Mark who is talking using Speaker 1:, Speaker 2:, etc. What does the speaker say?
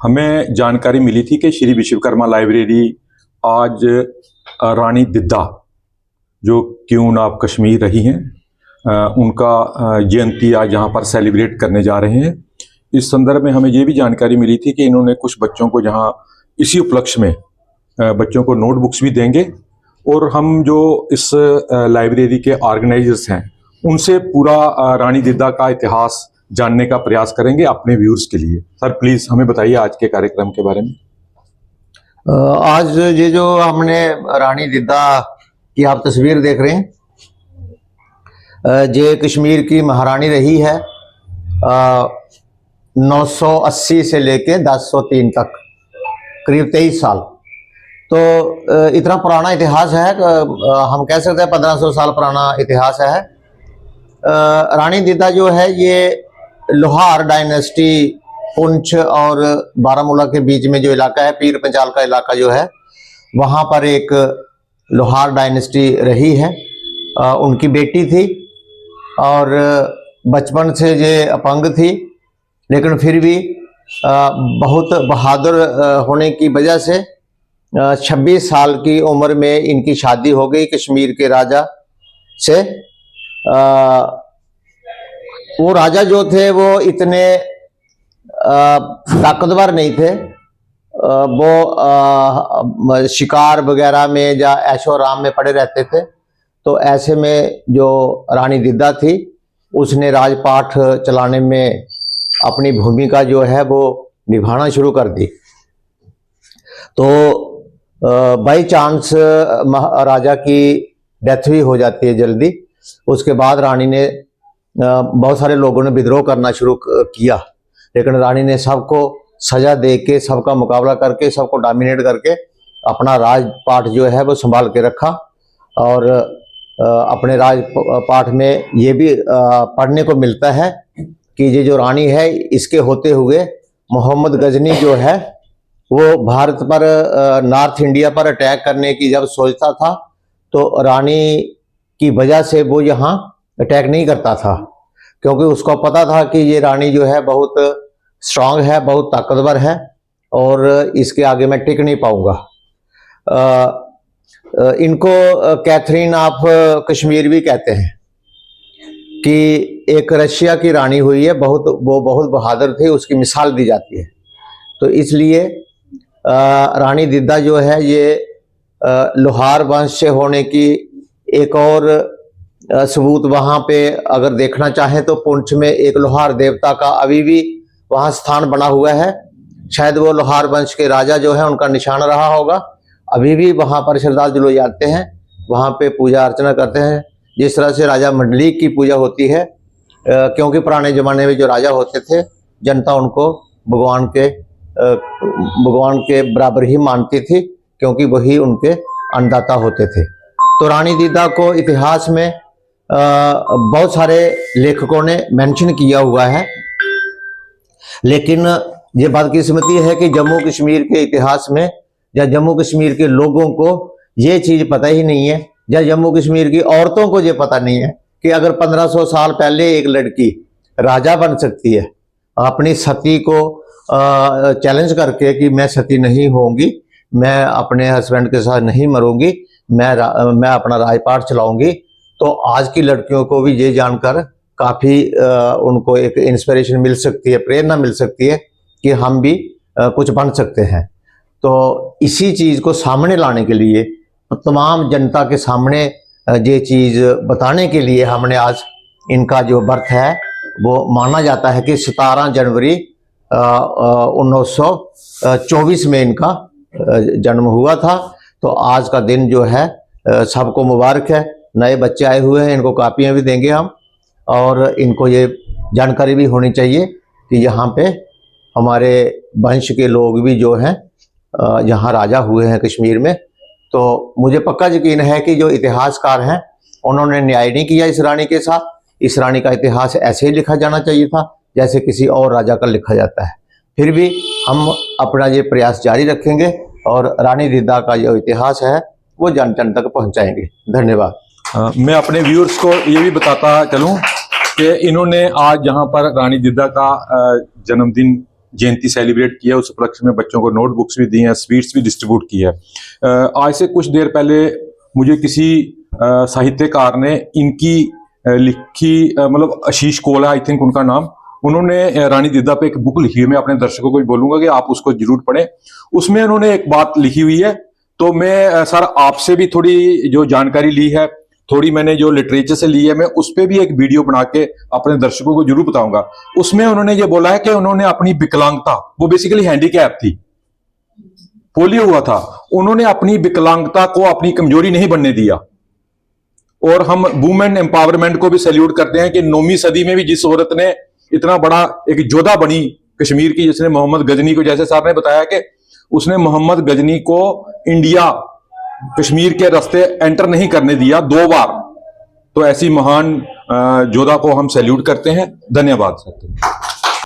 Speaker 1: हमें जानकारी मिली थी कि श्री विश्वकर्मा लाइब्रेरी आज रानी दिद्दा जो क्यून ऑफ कश्मीर रही हैं उनका जयंती आज यहाँ पर सेलिब्रेट करने जा रहे हैं। इस संदर्भ में हमें ये भी जानकारी मिली थी कि इन्होंने कुछ बच्चों को जहाँ इसी उपलक्ष्य में बच्चों को नोटबुक्स भी देंगे और हम जो इस लाइब्रेरी के ऑर्गेनाइजर्स हैं उनसे पूरा रानी दिद्दा का इतिहास जानने का प्रयास करेंगे अपने व्यूअर्स के लिए। सर प्लीज हमें बताइए आज के कार्यक्रम के बारे में।
Speaker 2: आज ये जो हमने रानी दिद्दा की आप तस्वीर देख रहे हैं, ये कश्मीर की महारानी रही है 980 से लेके 1003 तक, करीब 23 साल। तो इतना पुराना इतिहास है, हम कह सकते हैं 1500 साल पुराना इतिहास है। रानी दिद्दा जो है ये लोहार डायनेस्टी पुंछ और बारामूला के बीच में जो इलाका है, पीर पंचाल का इलाका जो है, वहाँ पर एक लोहार डायनेस्टी रही है। उनकी बेटी थी और बचपन से ये अपंग थी, लेकिन फिर भी बहुत बहादुर होने की वजह से 26 साल की उम्र में इनकी शादी हो गई कश्मीर के राजा से। वो राजा जो थे वो इतने ताकतवर नहीं थे, वो शिकार वगैरह में या ऐशो आराम में पड़े रहते थे। तो ऐसे में जो रानी दिद्दा थी उसने राजपाट चलाने में अपनी भूमिका जो है वो निभाना शुरू कर दी। तो बाई चांस राजा की डेथ भी हो जाती है जल्दी। उसके बाद रानी ने बहुत सारे लोगों ने विद्रोह करना शुरू किया, लेकिन रानी ने सबको सजा दे के, सबका मुकाबला करके, सबको डोमिनेट करके अपना राजपाट जो है वो संभाल के रखा। और अपने राजपाट में ये भी पढ़ने को मिलता है कि ये जो रानी है इसके होते हुए मोहम्मद गजनी जो है वो भारत पर नॉर्थ इंडिया पर अटैक करने की जब सोचता था तो रानी की वजह से वो यहाँ अटैक नहीं करता था, क्योंकि उसको पता था कि ये रानी जो है बहुत स्ट्रांग है, बहुत ताकतवर है और इसके आगे मैं टिक नहीं पाऊंगा। इनको कैथरीन ऑफ कश्मीर भी कहते हैं कि एक रशिया की रानी हुई है, वो बहुत बहादुर थी, उसकी मिसाल दी जाती है। तो इसलिए रानी दिद्दा जो है ये लोहार वंश से होने की एक और सबूत वहाँ पे अगर देखना चाहें तो पुंछ में एक लोहार देवता का अभी भी वहाँ स्थान बना हुआ है। शायद वो लोहार वंश के राजा जो है उनका निशान रहा होगा। अभी भी वहाँ पर श्रद्धालु जाते हैं, वहाँ पे पूजा अर्चना करते हैं, जिस तरह से राजा मंडलिक की पूजा होती है। क्योंकि पुराने ज़माने में जो राजा होते थे जनता उनको भगवान के बराबर ही मानती थी, क्योंकि वही उनके अन्नदाता होते थे। तो रानी दिद्दा को इतिहास में बहुत सारे लेखकों ने मेंशन किया हुआ है, लेकिन ये बदकिस्मती है कि जम्मू कश्मीर के इतिहास में या जम्मू कश्मीर के लोगों को ये चीज़ पता ही नहीं है, या जम्मू कश्मीर की औरतों को ये पता नहीं है कि अगर 1500 साल पहले एक लड़की राजा बन सकती है अपनी सती को चैलेंज करके कि मैं सती नहीं होंगी, मैं अपने हस्बैंड के साथ नहीं मरूंगी, मैं अपना राजपाट चलाऊंगी, तो आज की लड़कियों को भी ये जानकर काफ़ी उनको एक इंस्पिरेशन मिल सकती है, प्रेरणा मिल सकती है कि हम भी कुछ बन सकते हैं। तो इसी चीज़ को सामने लाने के लिए, तमाम जनता के सामने ये चीज़ बताने के लिए हमने आज इनका जो बर्थ है वो माना जाता है कि 17 जनवरी 1924 में इनका जन्म हुआ था। तो आज का दिन जो है सबको मुबारक है। नए बच्चे आए हुए हैं, इनको कापियाँ भी देंगे हम, और इनको ये जानकारी भी होनी चाहिए कि यहाँ पे हमारे वंश के लोग भी जो हैं यहाँ राजा हुए हैं कश्मीर में। तो मुझे पक्का यकीन है कि जो इतिहासकार हैं उन्होंने न्याय नहीं किया इस रानी के साथ। इस रानी का इतिहास ऐसे ही लिखा जाना चाहिए था जैसे किसी और राजा का लिखा जाता है। फिर भी हम अपना ये प्रयास जारी रखेंगे और रानी दिद्दा का जो इतिहास है वो जन जन तक पहुँचाएंगे। धन्यवाद।
Speaker 1: मैं अपने व्यूअर्स को ये भी बताता चलूँ कि इन्होंने आज यहाँ पर रानी दिद्दा का जन्मदिन जयंती सेलिब्रेट किया, उस उपलक्ष्य में बच्चों को नोटबुक्स भी दी हैं, स्वीट्स भी डिस्ट्रीब्यूट किया है। आज से कुछ देर पहले मुझे किसी साहित्यकार ने इनकी लिखी, मतलब आशीष कोल आई थिंक उनका नाम, उन्होंने रानी दिद्दा पे एक बुक लिखी है। मैं अपने दर्शकों को भी बोलूंगा कि आप उसको जरूर पढ़ें। उसमें उन्होंने एक बात लिखी हुई है, तो मैं सर आपसे भी थोड़ी जो जानकारी ली है, थोड़ी मैंने जो लिटरेचर से ली है, मैं उस पर भी एक वीडियो बना के अपने दर्शकों को जरूर बताऊंगा। उसमें उन्होंने ये बोला है कि उन्होंने अपनी विकलांगता, वो बेसिकली हैंडीकैप थी, पोलियो हुआ था, उन्होंने अपनी विकलांगता को अपनी कमजोरी नहीं बनने दिया। और हम वुमेन एम्पावरमेंट को भी सैल्यूट करते हैं कि 9वीं सदी में भी जिस औरत ने इतना बड़ा एक योद्धा बनी कश्मीर की, जिसने मोहम्मद गजनी को, जैसे साहब ने बताया कि उसने मोहम्मद गजनी को इंडिया कश्मीर के रास्ते एंटर नहीं करने दिया 2 बार। तो ऐसी महान योद्धा को हम सैल्यूट करते हैं। धन्यवाद सर।